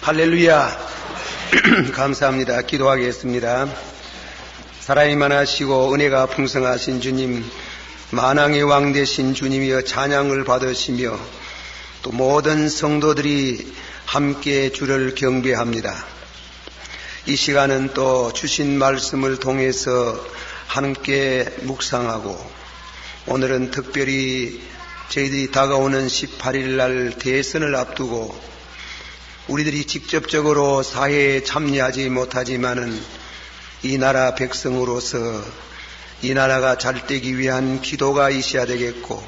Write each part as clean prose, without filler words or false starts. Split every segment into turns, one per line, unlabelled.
할렐루야. 감사합니다. 기도하겠습니다. 사랑이 많으시고 은혜가 풍성하신 주님, 만왕의 왕 되신 주님이여 찬양을 받으시며 또 모든 성도들이 함께 주를 경배합니다. 이 시간은 또 주신 말씀을 통해서 함께 묵상하고, 오늘은 특별히 저희들이 다가오는 18일 날 대선을 앞두고 우리들이 직접적으로 사회에 참여하지 못하지만은 이 나라 백성으로서 이 나라가 잘 되기 위한 기도가 있어야 되겠고,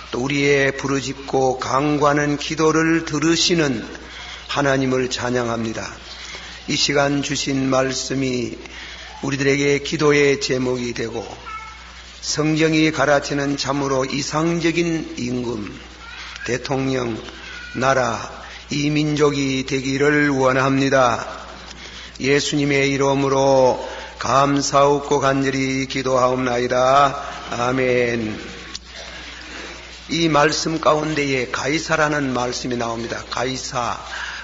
또 우리의 부르짖고 강구하는 기도를 들으시는 하나님을 찬양합니다. 이 시간 주신 말씀이 우리들에게 기도의 제목이 되고, 성경이 가르치는 참으로 이상적인 임금, 대통령, 나라, 이 민족이 되기를 원합니다. 예수님의 이름으로 감사하고 간절히 기도하옵나이다. 아멘. 이 말씀 가운데에 가이사라는 말씀이 나옵니다.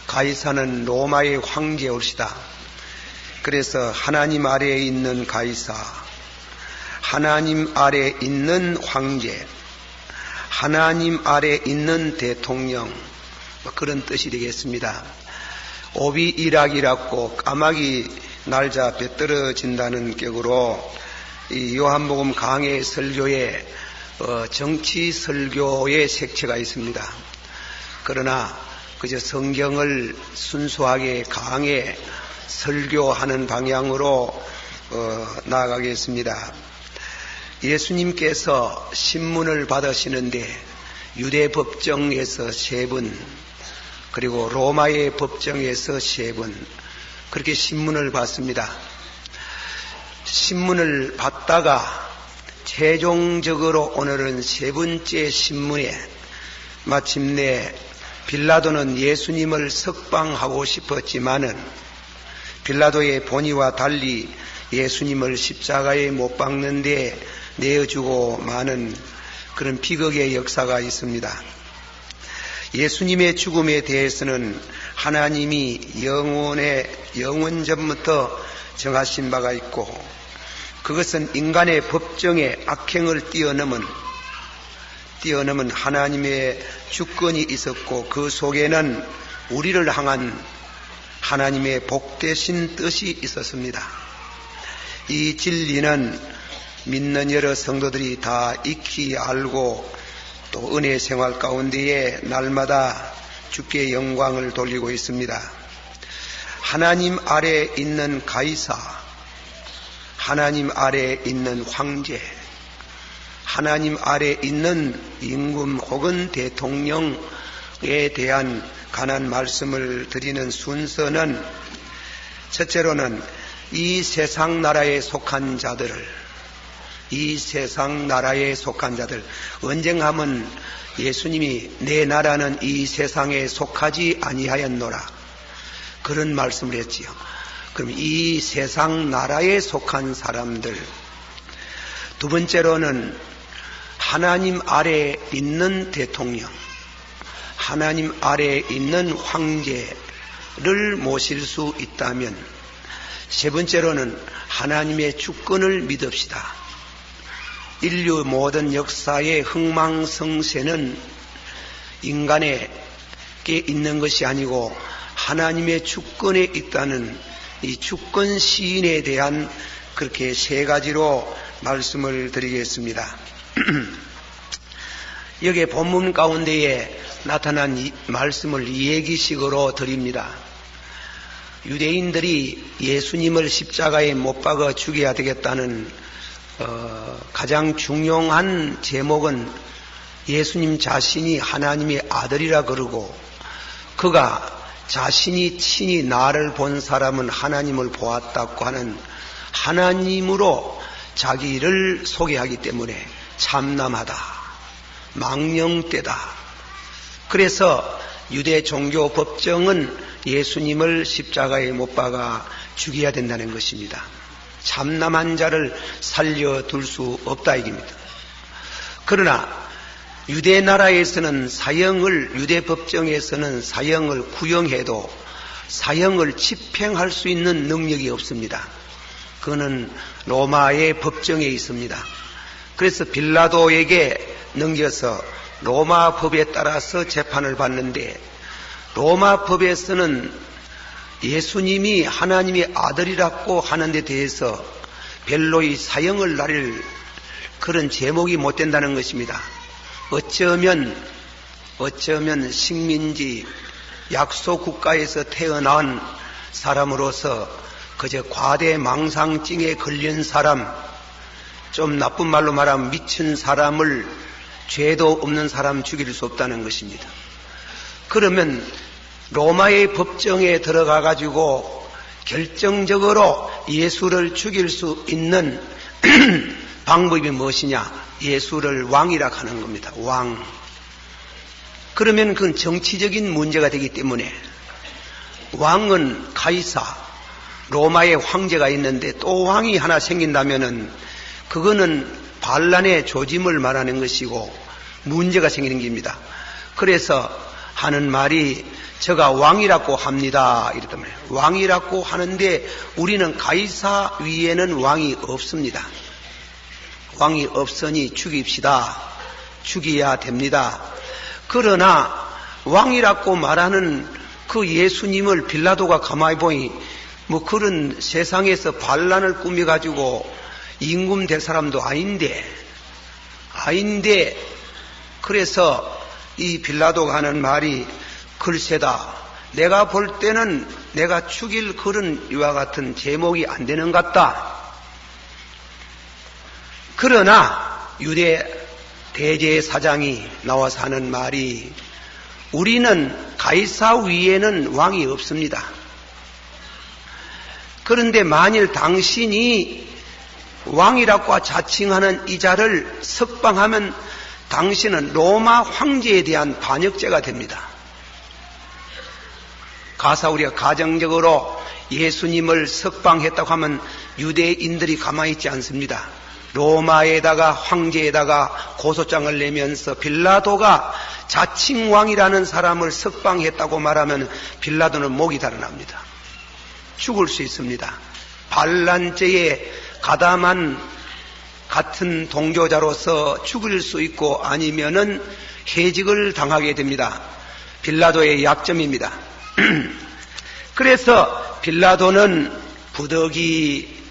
가이사는 로마의 황제올시다. 그래서 하나님 아래에 있는 가이사, 하나님 아래에 있는 황제, 하나님 아래에 있는 대통령, 그런 뜻이 되겠습니다. 오비 일학이라고 까마귀 날자 배 떨어진다는 격으로 이 요한복음 강해 설교에 정치 설교의 색채가 있습니다. 그러나 그저 성경을 순수하게 강해 설교하는 방향으로 나아가겠습니다. 예수님께서 신문을 받으시는데 유대 법정에서 3분, 그리고 로마의 법정에서 3분, 그렇게 신문을 받습니다. 신문을 받다가 최종적으로 오늘은 3번째 신문에 마침내 빌라도는 예수님을 석방하고 싶었지만은 빌라도의 본의와 달리 예수님을 십자가에 못 박는데 내어주고 마는 그런 비극의 역사가 있습니다. 예수님의 죽음에 대해서는 하나님이 영원전부터 정하신 바가 있고, 그것은 인간의 법정에 악행을 뛰어넘은 하나님의 주권이 있었고, 그 속에는 우리를 향한 하나님의 복되신 뜻이 있었습니다. 이 진리는 믿는 여러 성도들이 다 익히 알고 또 은혜 생활 가운데에 날마다 주께 영광을 돌리고 있습니다. 하나님 아래에 있는 가이사, 하나님 아래에 있는 황제, 하나님 아래에 있는 임금 혹은 대통령에 대한 관한 말씀을 드리는 순서는, 첫째로는 이 세상 나라에 속한 자들을, 언젠가 하면 예수님이 내 나라는 이 세상에 속하지 아니하였노라, 그런 말씀을 했지요. 그럼 이 세상 나라에 속한 사람들. 두 번째로는 하나님 아래에 있는 대통령, 하나님 아래에 있는 황제를 모실 수 있다면, 세 번째로는 하나님의 주권을 믿읍시다. 인류 모든 역사의 흥망성쇠는 인간에게 있는 것이 아니고 하나님의 주권에 있다는 이 주권 시인에 대한 그렇게 3가지로 말씀을 드리겠습니다. 여기 본문 가운데에 나타난 이 말씀을 이야기식으로 드립니다. 유대인들이 예수님을 십자가에 못 박아 죽여야 되겠다는 가장 중요한 제목은 예수님 자신이 하나님의 아들이라 그러고, 그가 자신이 친히 나를 본 사람은 하나님을 보았다고 하는 하나님으로 자기를 소개하기 때문에 참남하다, 망령되다. 그래서 유대 종교 법정은 예수님을 십자가에 못 박아 죽여야 된다는 것입니다. 참남한 자를 살려둘 수 없다 이깁니다. 그러나 유대 나라에서는 유대 법정에서는 사형을 구형해도 사형을 집행할 수 있는 능력이 없습니다. 그거는 로마의 법정에 있습니다. 그래서 빌라도에게 넘겨서 로마 법에 따라서 재판을 받는데, 로마 법에서는 예수님이 하나님의 아들이라고 하는 데 대해서 별로의 사형을 날릴 그런 제목이 못 된다는 것입니다. 어쩌면 식민지 약소 국가에서 태어난 사람으로서 그저 과대망상증에 걸린 사람, 좀 나쁜 말로 말하면 미친 사람을, 죄도 없는 사람 죽일 수 없다는 것입니다. 그러면 로마의 법정에 들어가 가지고 결정적으로 예수를 죽일 수 있는 방법이 무엇이냐? 예수를 왕이라 하는 겁니다. 왕. 그러면 그건 정치적인 문제가 되기 때문에, 왕은 가이사, 로마의 황제가 있는데 또 왕이 하나 생긴다면은 그거는 반란의 조짐을 말하는 것이고 문제가 생기는 겁니다. 그래서 하는 말이 저가 왕이라고 합니다. 이랬단 말이에요. 왕이라고 하는데 우리는 가이사 위에는 왕이 없습니다. 왕이 없으니 죽입시다. 죽여야 됩니다. 그러나 왕이라고 말하는 그 예수님을 빌라도가 가만히 보니 뭐 그런 세상에서 반란을 꾸며가지고 임금 될 사람도 아닌데 그래서 이 빌라도가 하는 말이 글쎄다. 내가 볼 때는 내가 죽일 그런 이와 같은 제목이 안 되는 것 같다. 그러나 유대 대제사장이 나와서 하는 말이 우리는 가이사 위에는 왕이 없습니다. 그런데 만일 당신이 왕이라고 자칭하는 이 자를 석방하면 당신은 로마 황제에 대한 반역죄가 됩니다. 가사 우리가 가정적으로 예수님을 석방했다고 하면 유대인들이 가만히 있지 않습니다. 로마에다가 황제에다가 고소장을 내면서 빌라도가 자칭 왕이라는 사람을 석방했다고 말하면 빌라도는 목이 달아납니다. 죽을 수 있습니다. 반란죄에 가담한 같은 동조자로서 죽일 수 있고 아니면은 해직을 당하게 됩니다. 빌라도의 약점입니다. 그래서 빌라도는 부득이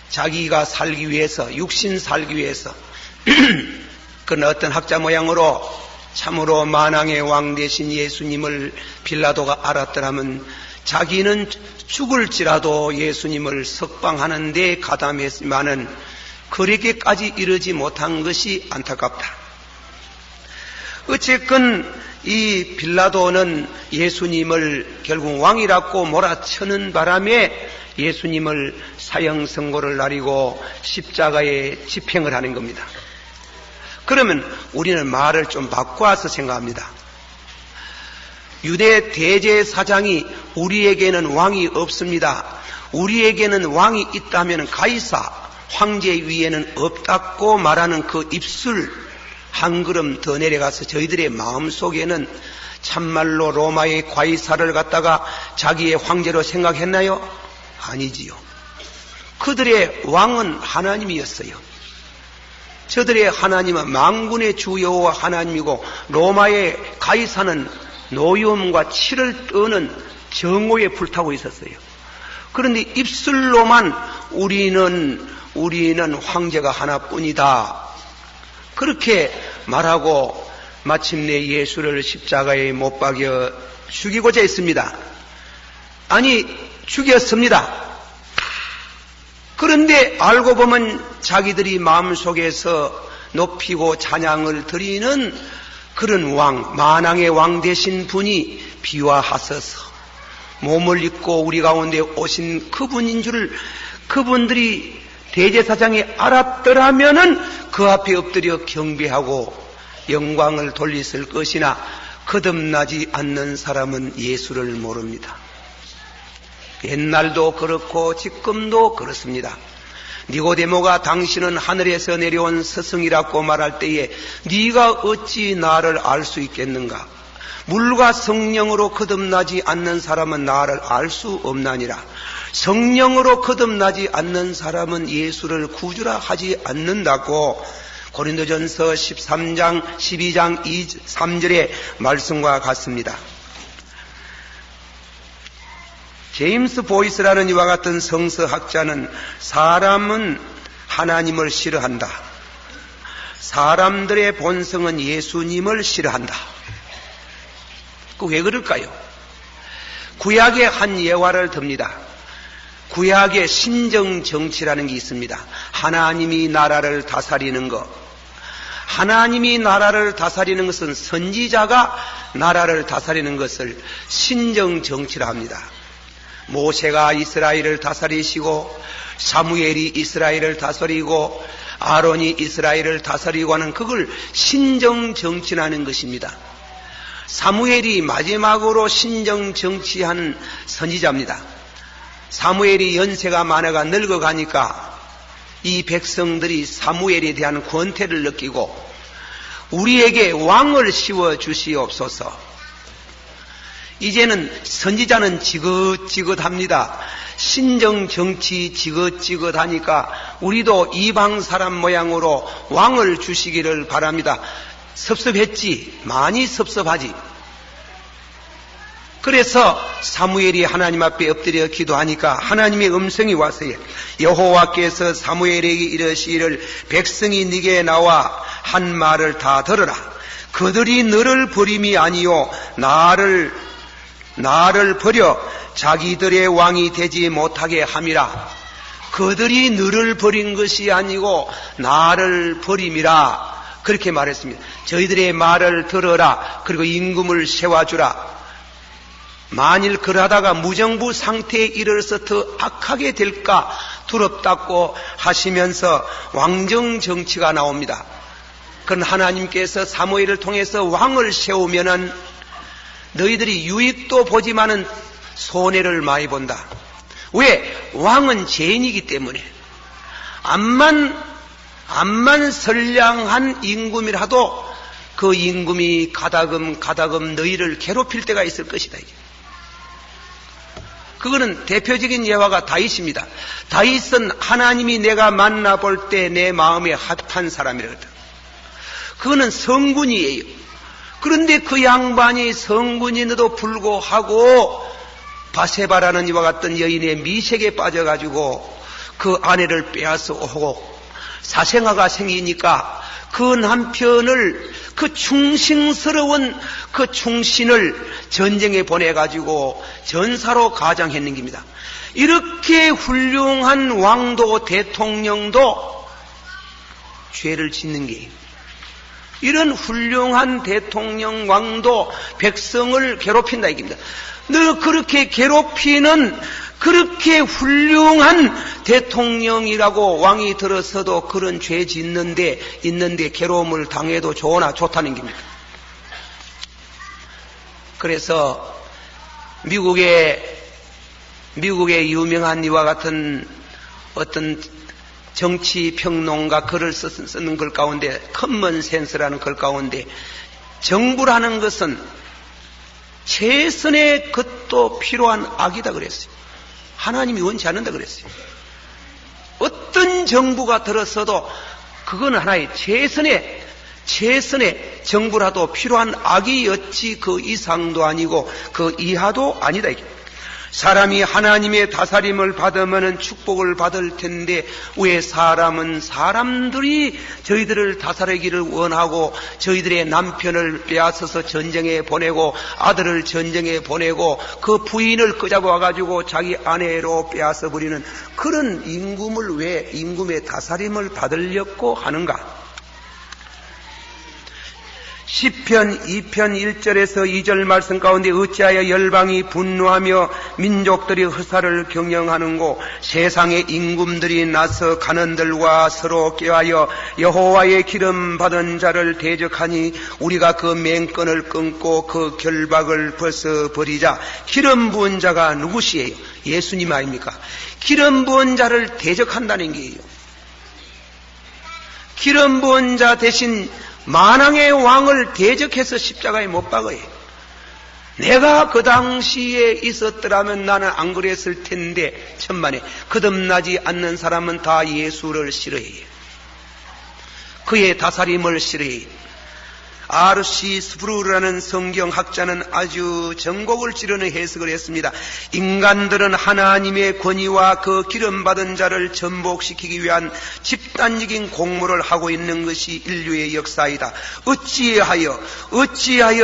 자기가 살기 위해서, 육신 살기 위해서 그런 어떤 학자 모양으로 참으로 만왕의 왕 되신 예수님을 빌라도가 알았더라면 자기는 죽을지라도 예수님을 석방하는 데 가담했지만은 그렇게까지 이르지 못한 것이 안타깝다. 어쨌건 이 빌라도는 예수님을 결국 왕이라고 몰아치는 바람에 예수님을 사형 선고를 나리고 십자가에 집행을 하는 겁니다. 그러면 우리는 말을 좀 바꿔서 생각합니다. 유대 대제사장이 우리에게는 왕이 없습니다. 우리에게는 왕이 있다면 가이사 황제 위에는 없다고 말하는 그 입술 한 걸음 더 내려가서 저희들의 마음속에는 참말로 로마의 가이사를 갖다가 자기의 황제로 생각했나요? 아니지요. 그들의 왕은 하나님이었어요. 저들의 하나님은 만군의 주 여호와 하나님이고 로마의 가이사는 노여움과 치를 떠는 정오에 불타고 있었어요. 그런데 입술로만 우리는 황제가 하나뿐이다. 그렇게 말하고 마침내 예수를 십자가에 못 박여 죽이고자 했습니다. 아니, 죽였습니다. 그런데 알고 보면 자기들이 마음속에서 높이고 찬양을 드리는 그런 왕, 만왕의 왕 되신 분이 비와하소서 몸을 입고 우리 가운데 오신 그분인 줄 그분들이 대제사장이 알았더라면은 그 앞에 엎드려 경배하고 영광을 돌렸을 것이나 거듭나지 않는 사람은 예수를 모릅니다. 옛날도 그렇고 지금도 그렇습니다. 니고데모가 당신은 하늘에서 내려온 스승이라고 말할 때에 네가 어찌 나를 알 수 있겠는가? 물과 성령으로 거듭나지 않는 사람은 나를 알 수 없나니라. 성령으로 거듭나지 않는 사람은 예수를 구주라 하지 않는다고 고린도전서 13장 12장 3절의 말씀과 같습니다. 제임스 보이스라는 이와 같은 성서학자는 사람은 하나님을 싫어한다. 사람들의 본성은 예수님을 싫어한다. 그 왜 그럴까요? 구약의 한 예화를 듭니다. 구약의 신정정치라는 게 있습니다. 하나님이 나라를 다스리는 것. 하나님이 나라를 다스리는 것은 선지자가 나라를 다스리는 것을 신정정치라 합니다. 모세가 이스라엘을 다스리시고 사무엘이 이스라엘을 다스리고 아론이 이스라엘을 다스리고 하는 그걸 신정정치라는 것입니다. 사무엘이 마지막으로 신정정치한 선지자입니다. 사무엘이 연세가 많아가 늙어가니까 이 백성들이 사무엘에 대한 권태를 느끼고 우리에게 왕을 씌워주시옵소서. 이제는 선지자는 지긋지긋합니다. 신정정치 지긋지긋하니까 우리도 이방 사람 모양으로 왕을 주시기를 바랍니다. 섭섭했지, 많이 섭섭하지. 그래서 사무엘이 하나님 앞에 엎드려 기도하니까 하나님의 음성이 왔어요. 여호와께서 사무엘에게 이르시기를 백성이 네게 나와 한 말을 다 들으라. 그들이 너를 버림이 아니요 나를 버려 자기들의 왕이 되지 못하게 함이라. 그들이 너를 버린 것이 아니고 나를 버림이라. 그렇게 말했습니다. 저희들의 말을 들어라. 그리고 임금을 세워주라. 만일 그러다가 무정부 상태에 이르러서 더 악하게 될까 두렵다고 하시면서 왕정정치가 나옵니다. 그건 하나님께서 사무엘을 통해서 왕을 세우면은 너희들이 유익도 보지만은 손해를 많이 본다. 왜? 왕은 죄인이기 때문에. 암만 선량한 임금이라도 그 임금이 가다금 너희를 괴롭힐 때가 있을 것이다. 그거는 대표적인 예화가 다윗입니다. 다윗은 하나님이 내가 만나볼 때 내 마음에 합한 사람이거든. 그거는 성군이에요. 그런데 그 양반이 성군인데도 불구하고 바세바라는 이와 같은 여인의 미색에 빠져가지고 그 아내를 빼앗아 오고 사생아가 생기니까 그 남편을 그 충신스러운 그 충신을 전쟁에 보내가지고 전사로 가장했는 겁니다. 이렇게 훌륭한 왕도 대통령도 죄를 짓는 게 이런 훌륭한 대통령 왕도 백성을 괴롭힌다 이깁니다. 너 그렇게 괴롭히는 그렇게 훌륭한 대통령이라고 왕이 들어서도 그런 죄 짓는데 있는데 괴로움을 당해도 좋다는 겁니다. 그래서 미국의 유명한 이와 같은 어떤 정치 평론가 글을 쓰는 글 가운데 커먼 센스라는 글 가운데 정부라는 것은 최선의 것도 필요한 악이다 그랬어요. 하나님이 원치 않는다 그랬어요. 어떤 정부가 들었어도 그거는 하나의 최선의 정부라도 필요한 악이 어찌 그 이상도 아니고 그 이하도 아니다. 사람이 하나님의 다스림을 받으면 축복을 받을 텐데 왜 사람은 사람들이 저희들을 다스리기를 원하고 저희들의 남편을 빼앗아서 전쟁에 보내고 아들을 전쟁에 보내고 그 부인을 끄잡아 와가지고 자기 아내로 빼앗아 버리는 그런 임금을 왜 임금의 다스림을 받으려고 하는가? 시편 2편 1절에서 2절 말씀 가운데 어찌하여 열방이 분노하며 민족들이 허사를 경영하는고 세상의 임금들이 나서 가는들과 서로 꾀하여 여호와의 기름 받은 자를 대적하니 우리가 그 맹건을 끊고 그 결박을 벗어버리자. 기름 부은 자가 누구시에요? 예수님 아닙니까? 기름 부은 자를 대적한다는 게예요. 기름 부은 자 대신 만왕의 왕을 대적해서 십자가에 못 박아요. 내가 그 당시에 있었더라면 나는 안 그랬을 텐데, 천만에 거듭나지 않는 사람은 다 예수를 싫어해요. 그의 다스림을 싫어해요. R.C. 스프루라는 성경학자는 아주 정곡을 찌르는 해석을 했습니다. 인간들은 하나님의 권위와 그 기름받은 자를 전복시키기 위한 집단적인 공모를 하고 있는 것이 인류의 역사이다. 어찌하여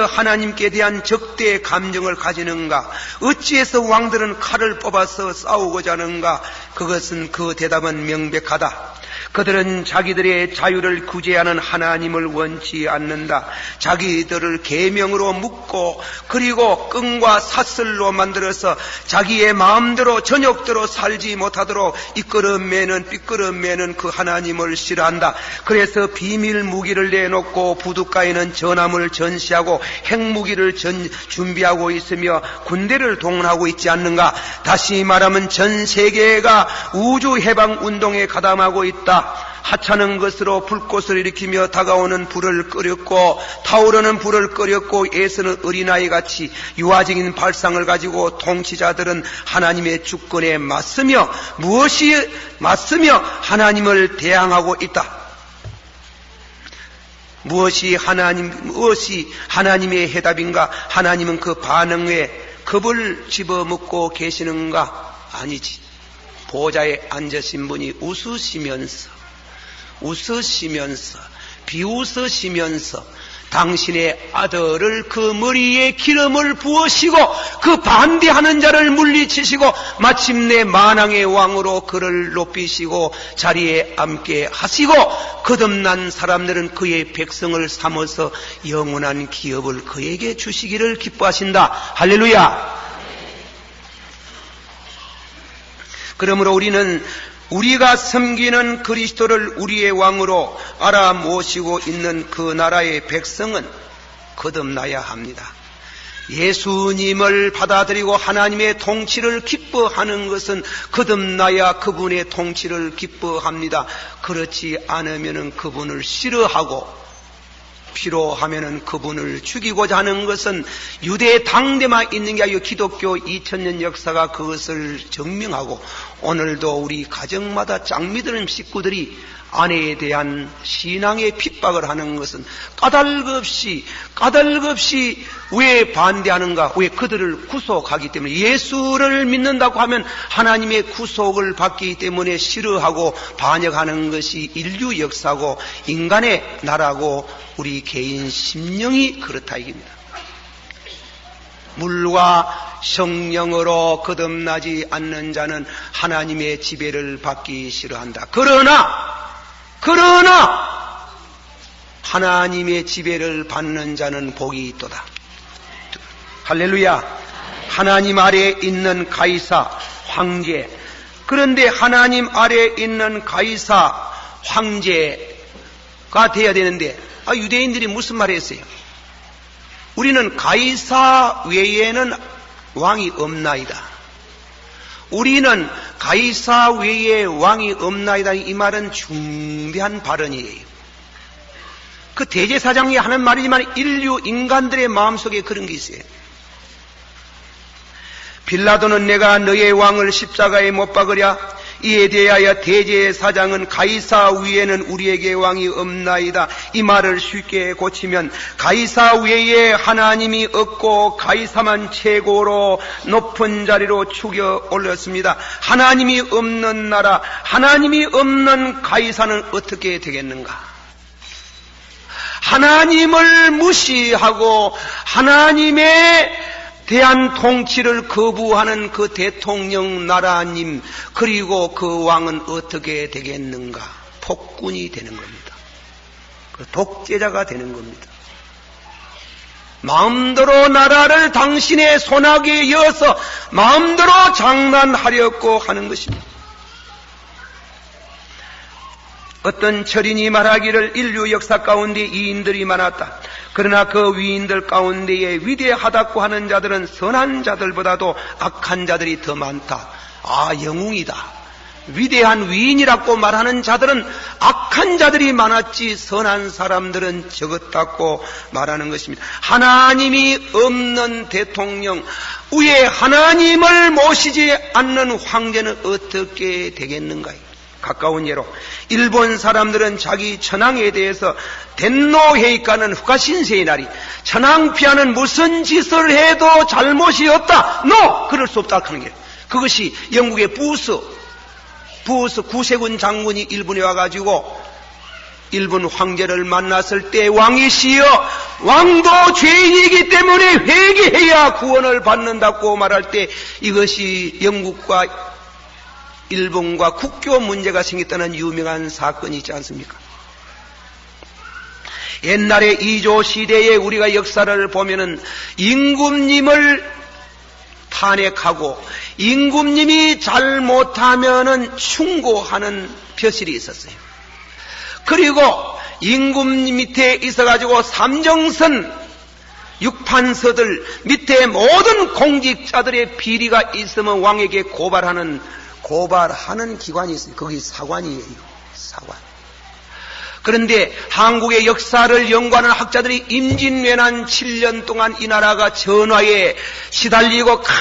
하나님께 대한 적대 감정을 가지는가? 어찌해서 왕들은 칼을 뽑아서 싸우고자 하는가? 그 대답은 명백하다. 그들은 자기들의 자유를 구제하는 하나님을 원치 않는다. 자기들을 계명으로 묶고 그리고 끈과 사슬로 만들어서 자기의 마음대로 저녁대로 살지 못하도록 삐끄러매는 그 하나님을 싫어한다. 그래서 비밀 무기를 내놓고 부둣가에는 전함을 전시하고 핵무기를 준비하고 있으며 군대를 동원하고 있지 않는가? 다시 말하면 전 세계가 우주 해방 운동에 가담하고 있다. 하찮은 것으로 불꽃을 일으키며 다가오는 불을 끄렸고 타오르는 불을 끄렸고 애쓰는 어린아이같이 유아적인 발상을 가지고 통치자들은 하나님의 주권에 맞서며 하나님을 대항하고 있다. 무엇이 하나님의 해답인가? 하나님은 그 반응에 겁을 집어먹고 계시는가? 아니지. 보좌에 앉으신 분이 비웃으시면서 당신의 아들을 그 머리에 기름을 부으시고 그 반대하는 자를 물리치시고 마침내 만왕의 왕으로 그를 높이시고 자리에 앉게 하시고 거듭난 사람들은 그의 백성을 삼아서 영원한 기업을 그에게 주시기를 기뻐하신다. 할렐루야. 그러므로 우리가 섬기는 그리스도를 우리의 왕으로 알아 모시고 있는 그 나라의 백성은 거듭나야 합니다. 예수님을 받아들이고 하나님의 통치를 기뻐하는 것은 거듭나야 그분의 통치를 기뻐합니다. 그렇지 않으면 그분을 싫어하고 필요하면 그분을 죽이고자 하는 것은 유대 당대만 있는 게 아니고 기독교 2000년 역사가 그것을 증명하고 오늘도 우리 가정마다 짱미드는 식구들이 아내에 대한 신앙의 핍박을 하는 것은 까닭없이 왜 반대하는가? 왜 그들을 구속하기 때문에 예수를 믿는다고 하면 하나님의 구속을 받기 때문에 싫어하고 반역하는 것이 인류 역사고 인간의 나라고 우리 개인 심령이 그렇다 이깁니다. 물과 성령으로 거듭나지 않는 자는 하나님의 지배를 받기 싫어한다. 그러나 하나님의 지배를 받는 자는 복이 있도다. 할렐루야. 하나님 아래에 있는 가이사 황제. 그런데 하나님 아래에 있는 가이사 황제가 돼야 되는데 유대인들이 무슨 말을 했어요? 우리는 가이사 외에는 왕이 없나이다. 우리는 가이사 외에 왕이 없나이다. 이 말은 중대한 발언이에요. 그 대제사장이 하는 말이지만 인간들의 마음속에 그런 게 있어요. 빌라도는 내가 너의 왕을 십자가에 못 박으랴. 이에 대하여 대제사장은 가이사 위에는 우리에게 왕이 없나이다. 이 말을 쉽게 고치면 가이사 외에 하나님이 없고 가이사만 최고로 높은 자리로 축여 올렸습니다. 하나님이 없는 나라, 하나님이 없는 가이사는 어떻게 되겠는가? 하나님을 무시하고 하나님의 대한 통치를 거부하는 그 대통령 나라님 그리고 그 왕은 어떻게 되겠는가? 폭군이 되는 겁니다. 그 독재자가 되는 겁니다. 마음대로 나라를 당신의 손아귀에 이어서 마음대로 장난하려고 하는 것입니다. 어떤 철인이 말하기를 인류 역사 가운데 위인들이 많았다. 그러나 그 위인들 가운데에 위대하다고 하는 자들은 선한 자들보다도 악한 자들이 더 많다. 영웅이다. 위대한 위인이라고 말하는 자들은 악한 자들이 많았지 선한 사람들은 적었다고 말하는 것입니다. 하나님이 없는 대통령, 위에 하나님을 모시지 않는 황제는 어떻게 되겠는가요? 가까운 예로 일본 사람들은 자기 천황에 대해서 덴노헤이카는 후카신세의 날이 천황피하는 무슨 짓을 해도 잘못이 없다. No! 그럴 수 없다 하는 게 그것이 영국의 부스 구세군 장군이 일본에 와가지고 일본 황제를 만났을 때 왕이시여 왕도 죄인이기 때문에 회개해야 구원을 받는다고 말할 때 이것이 영국과 일본과 국교 문제가 생겼다는 유명한 사건이 있지 않습니까? 옛날에 이조 시대에 우리가 역사를 보면은 임금님을 탄핵하고 임금님이 잘못하면은 충고하는 벼슬이 있었어요. 그리고 임금님 밑에 있어가지고 삼정선 육판서들 밑에 모든 공직자들의 비리가 있으면 왕에게 고발하는 기관이 있어요. 거기 사관이에요. 사관. 그런데 한국의 역사를 연구하는 학자들이 임진왜란 7년 동안 이 나라가 전화에 시달리고 큰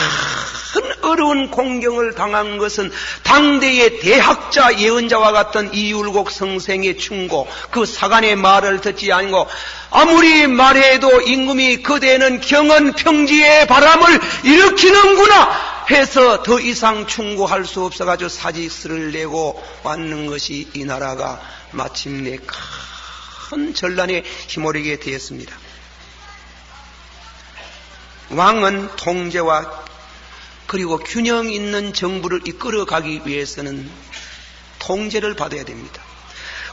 어려운 공경을 당한 것은 당대의 대학자 예언자와 같은 이율곡 성생의 충고, 그 사관의 말을 듣지 않고 아무리 말해도 임금이 그대는 경은 평지의 바람을 일으키는구나 해서 더 이상 충고할 수 없어가지고 사직서를 내고 왔는 것이 이 나라가 마침내 큰 전란에 힘몰리게 되었습니다. 왕은 통제와 그리고 균형 있는 정부를 이끌어가기 위해서는 통제를 받아야 됩니다.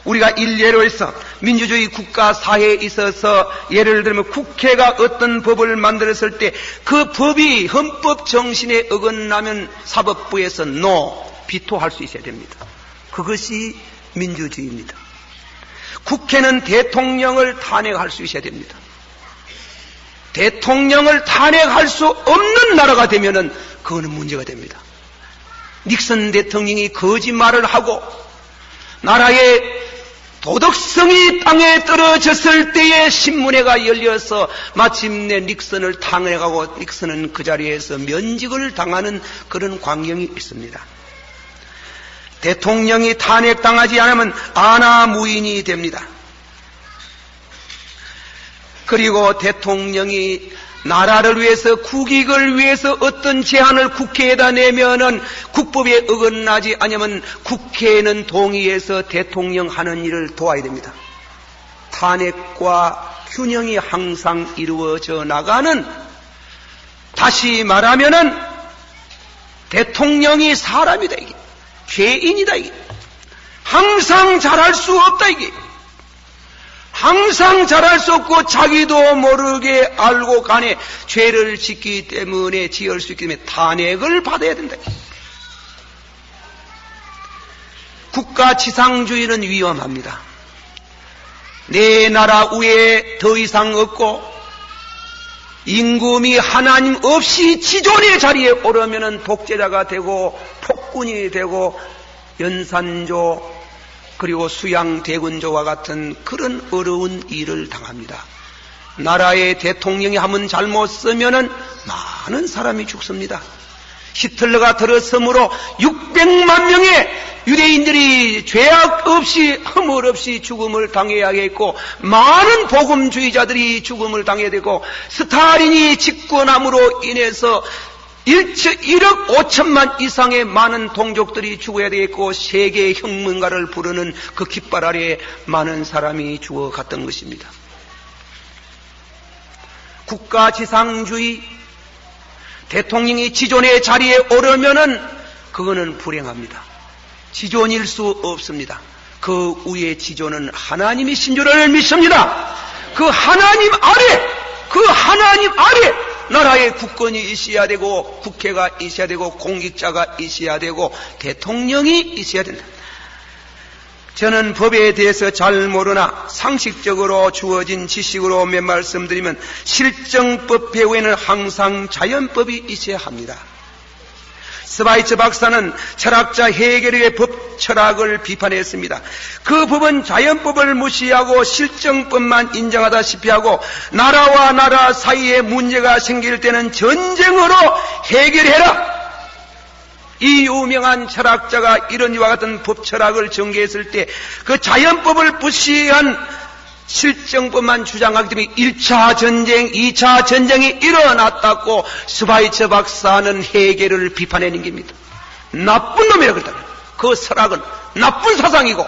우리가 일례로 해서 민주주의 국가 사회에 있어서 예를 들면 국회가 어떤 법을 만들었을 때 그 법이 헌법 정신에 어긋나면 사법부에서 비토할 수 있어야 됩니다. 그것이 민주주의입니다. 국회는 대통령을 탄핵할 수 있어야 됩니다. 대통령을 탄핵할 수 없는 나라가 되면은 그거는 문제가 됩니다. 닉슨 대통령이 거짓말을 하고 나라의 도덕성이 땅에 떨어졌을 때에 신문회가 열려서 마침내 닉슨을 탄핵하고 닉슨은 그 자리에서 면직을 당하는 그런 광경이 있습니다. 대통령이 탄핵당하지 않으면 아나무인이 됩니다. 그리고 대통령이 나라를 위해서 국익을 위해서 어떤 제안을 국회에다 내면은 국법에 어긋나지 않으면 국회에는 동의해서 대통령 하는 일을 도와야 됩니다. 탄핵과 균형이 항상 이루어져 나가는, 다시 말하면은 대통령이 사람이다 이게. 죄인이다 이게. 항상 잘할 수 없다 이게. 항상 잘할 수 없고 자기도 모르게 알고 간에 죄를 짓기 때문에 지을 수 있기 때문에 탄핵을 받아야 된다. 국가지상주의는 위험합니다. 내 나라 위에 더 이상 없고 임금이 하나님 없이 지존의 자리에 오르면은 독재자가 되고 폭군이 되고 연산조 그리고 수양대군조와 같은 그런 어려운 일을 당합니다. 나라의 대통령이 하면 잘못 쓰면은 많은 사람이 죽습니다. 히틀러가 들어섬으로 600만 명의 유대인들이 죄악 없이 허물 없이 죽음을 당해야겠고 많은 복음주의자들이 죽음을 당해야 되고 스탈린이 집권함으로 인해서 1억 5천만 이상의 많은 동족들이 죽어야 되겠고 세계 혁명가를 부르는 그 깃발 아래에 많은 사람이 죽어갔던 것입니다. 국가지상주의, 대통령이 지존의 자리에 오르면은 그거는 불행합니다. 지존일 수 없습니다. 그 위에 지존은 하나님이신 줄을 믿습니다. 그 하나님 아래 나라의 국권이 있어야 되고 국회가 있어야 되고 공직자가 있어야 되고 대통령이 있어야 된다. 저는 법에 대해서 잘 모르나 상식적으로 주어진 지식으로 몇 말씀드리면 실정법 배후에는 항상 자연법이 있어야 합니다. 스바이처 박사는 철학자 헤겔의 법 철학을 비판했습니다. 그 법은 자연법을 무시하고 실정법만 인정하다시피 하고 나라와 나라 사이에 문제가 생길 때는 전쟁으로 해결해라. 이 유명한 철학자가 이런 이와 같은 법 철학을 전개했을 때 그 자연법을 무시한 실정법만 주장하기 때문에 1차 전쟁, 2차 전쟁이 일어났다고 스바이처 박사는 헤겔을 비판해낸 겁니다. 나쁜 놈이라 그랬다. 그 철학은 나쁜 사상이고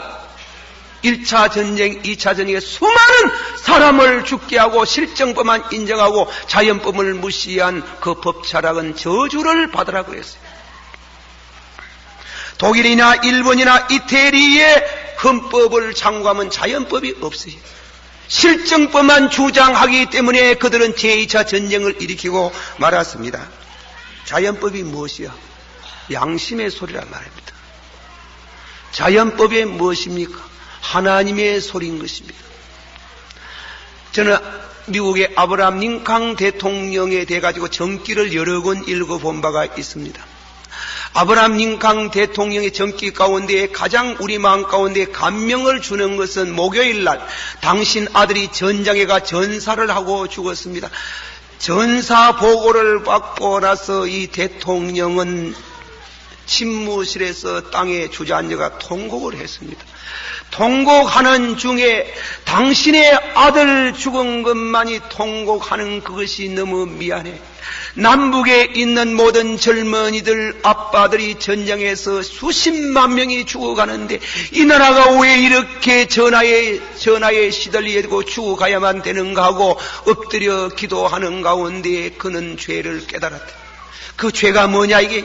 1차 전쟁, 2차 전쟁에 수많은 사람을 죽게 하고 실정법만 인정하고 자연법을 무시한 그 법 철학은 저주를 받으라고 했어요. 독일이나 일본이나 이태리의 헌법을 참고하면 자연법이 없어요. 실정법만 주장하기 때문에 그들은 제2차 전쟁을 일으키고 말았습니다. 자연법이 무엇이야? 양심의 소리란 말입니다. 자연법이 무엇입니까? 하나님의 소리인 것입니다. 저는 미국의 아브라함 링컨 대통령에 대해 가지고 전기를 여러 권 읽어본 바가 있습니다. 아브라함 링컨 대통령의 전기 가운데 가장 우리 마음 가운데 감명을 주는 것은 목요일 날 당신 아들이 전장에 가 전사를 하고 죽었습니다. 전사 보고를 받고 나서 이 대통령은 침무실에서 땅에 주저앉아가 통곡을 했습니다. 통곡하는 중에 당신의 아들 죽은 것만이 통곡하는 그것이 너무 미안해. 남북에 있는 모든 젊은이들, 아빠들이 전쟁에서 수십만 명이 죽어가는데 이 나라가 왜 이렇게 전하에 시달리고 죽어가야만 되는가 하고 엎드려 기도하는 가운데 그는 죄를 깨달았다. 그 죄가 뭐냐 이게?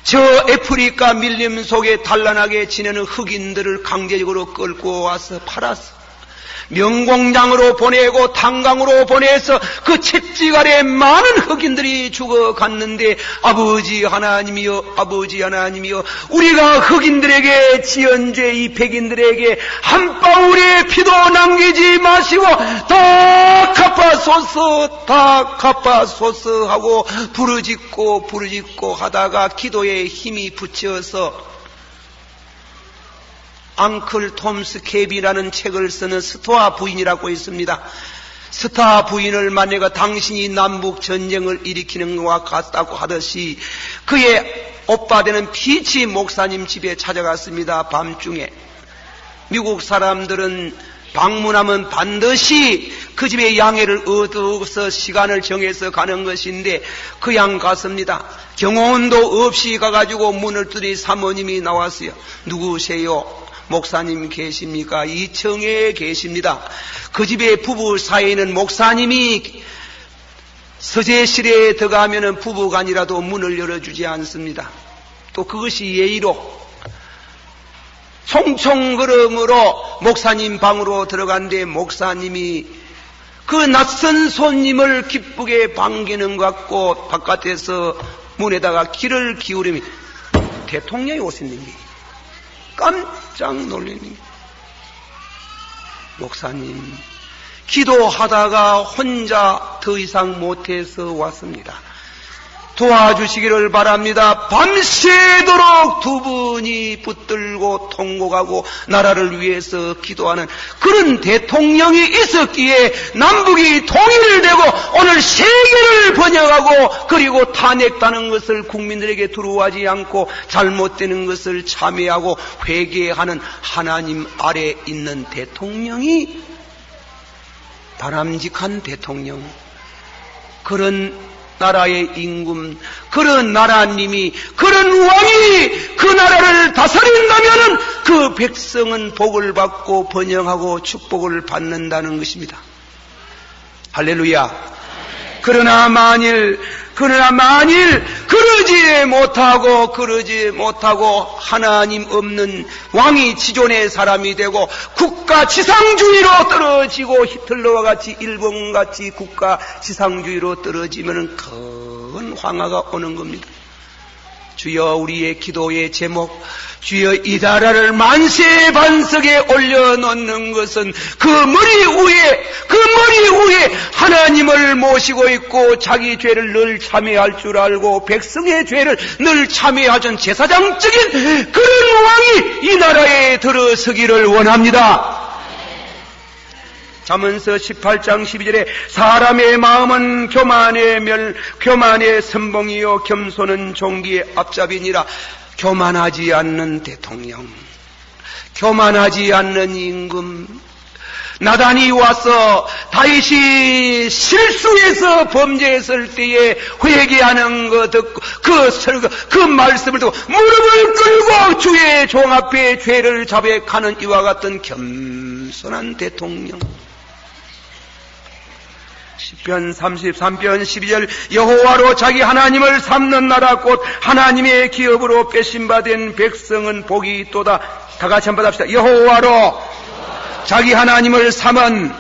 저 아프리카 밀림 속에 단란하게 지내는 흑인들을 강제적으로 끌고 와서 팔았어. 명공장으로 보내고 탄광으로 보내서 그 채찍 아래 많은 흑인들이 죽어갔는데 아버지 하나님이여, 아버지 하나님이여, 우리가 흑인들에게 지은 죄 이 백인들에게 한 방울의 피도 남기지 마시고 다 갚아소서, 다 갚아소서 하고 부르짖고 하다가 기도에 힘이 붙여서 앙클 톰스 캡이라는 책을 쓰는 스토아 부인이라고 있습니다. 스토아 부인을 만나가 당신이 남북 전쟁을 일으키는 것과 같다고 하듯이 그의 오빠 되는 피치 목사님 집에 찾아갔습니다. 밤중에. 미국 사람들은 방문하면 반드시 그 집에 양해를 얻어서 시간을 정해서 가는 것인데 그 양 갔습니다. 경호원도 없이 가가지고 문을 두드리 사모님이 나왔어요. 누구세요? 목사님 계십니까? 2층에 계십니다. 그 집에 부부 사이에는 목사님이 서재실에 들어가면 부부간이라도 문을 열어주지 않습니다. 또 그것이 예의로 총총걸음으로 목사님 방으로 들어간데 목사님이 그 낯선 손님을 기쁘게 반기는 것 같고 바깥에서 문에다가 귀를 기울이면 대통령이 오신다는 게 깜짝 놀라는 목사님 기도하다가 혼자 더 이상 못해서 왔습니다. 도와주시기를 바랍니다. 밤새도록 두 분이 붙들고 통곡하고 나라를 위해서 기도하는 그런 대통령이 있었기에 남북이 통일되고 오늘 세계를 번영하고 그리고 탄핵하는 것을 국민들에게 두려워하지 않고 잘못되는 것을 참회하고 회개하는 하나님 아래 있는 대통령이 바람직한 대통령, 그런 나라의 임금, 그런 나라님이, 그런 왕이 그 나라를 다스린다면 그 백성은 복을 받고 번영하고 축복을 받는다는 것입니다. 할렐루야. 그러나 만일 그러지 못하고 하나님 없는 왕이 지존의 사람이 되고 국가 지상주의로 떨어지고 히틀러와 같이 일본같이 국가 지상주의로 떨어지면 큰 황하가 오는 겁니다. 주여 우리의 기도의 제목, 주여 이 나라를 만세 반석에 올려놓는 것은 그 머리 위에 하나님을 모시고 있고 자기 죄를 늘 참회할 줄 알고 백성의 죄를 늘 참회하던 제사장적인 그런 왕이 이 나라에 들어서기를 원합니다. 잠언서 18장 12절에 사람의 마음은 교만의 선봉이요 겸손은 종기의 앞잡이니라. 교만하지 않는 대통령, 교만하지 않는 임금, 나단이 와서 다윗이 실수해서 범죄했을 때에 회개하는 것 듣고 그 말씀을 듣고 무릎을 꿇고 주의 종 앞에 죄를 자백하는 이와 같은 겸손한 대통령. 시편 33편 12절 여호와로 자기 하나님을 삼는 나라 곧 하나님의 기업으로 빼심받은 백성은 복이 있도다. 다 같이 한번 합시다. 여호와로 자기 하나님을 삼는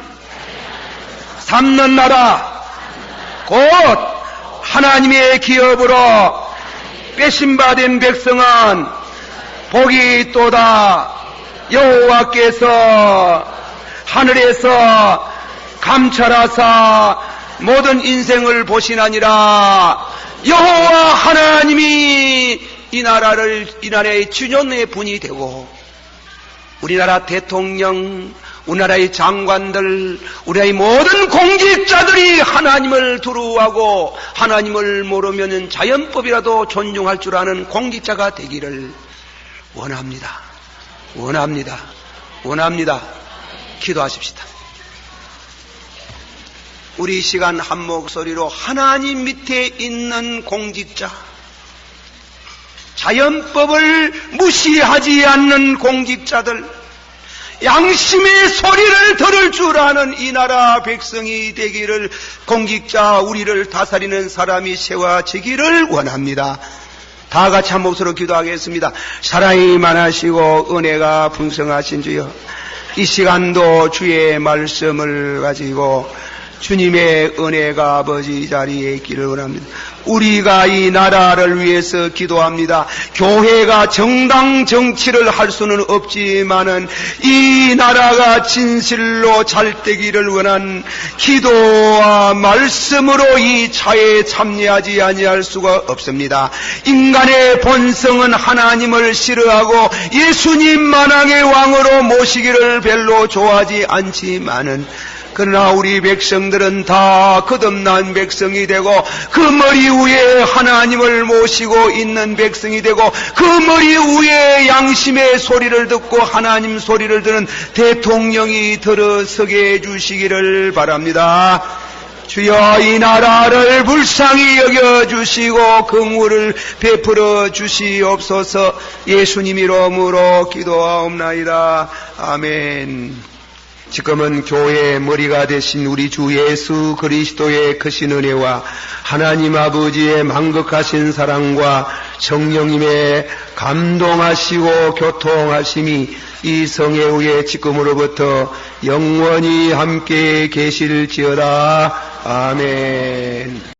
나라 곧 하나님의 기업으로 빼심받은 백성은 복이 있도다. 여호와께서 하늘에서 감찰하사 모든 인생을 보시나니라. 여호와 하나님이 이 나라의 주권의 분이 되고 우리나라 대통령, 우리나라의 장관들, 우리나라의 모든 공직자들이 하나님을 두려워하고 하나님을 모르면 자연법이라도 존중할 줄 아는 공직자가 되기를 원합니다. 기도하십시다. 우리 이 시간 한 목소리로 하나님 밑에 있는 공직자, 자연법을 무시하지 않는 공직자들, 양심의 소리를 들을 줄 아는 이 나라 백성이 되기를, 공직자 우리를 다스리는 사람이 세워지기를 원합니다. 다 같이 한 목소리로 기도하겠습니다. 사랑이 많으시고 은혜가 풍성하신 주여, 이 시간도 주의 말씀을 가지고 주님의 은혜가 아버지 자리에 있기를 원합니다. 우리가 이 나라를 위해서 기도합니다. 교회가 정당 정치를 할 수는 없지만은 이 나라가 진실로 잘 되기를 원한 기도와 말씀으로 이 차에 참여하지 아니할 수가 없습니다. 인간의 본성은 하나님을 싫어하고 예수님 만왕의 왕으로 모시기를 별로 좋아하지 않지만은 그러나 우리 백성들은 다 거듭난 백성이 되고 그 머리 위에 하나님을 모시고 있는 백성이 되고 그 머리 위에 양심의 소리를 듣고 하나님 소리를 듣는 대통령이 들어서게 해주시기를 바랍니다. 주여 이 나라를 불쌍히 여겨주시고 긍휼을 베풀어 주시옵소서. 예수님 이름으로 기도하옵나이다. 아멘. 지금은 교회의 머리가 되신 우리 주 예수 그리스도의 크신 은혜와 하나님 아버지의 만극하신 사랑과 성령님의 감동하시고 교통하심이 이 성회 후에 지금으로부터 영원히 함께 계실지어다. 아멘.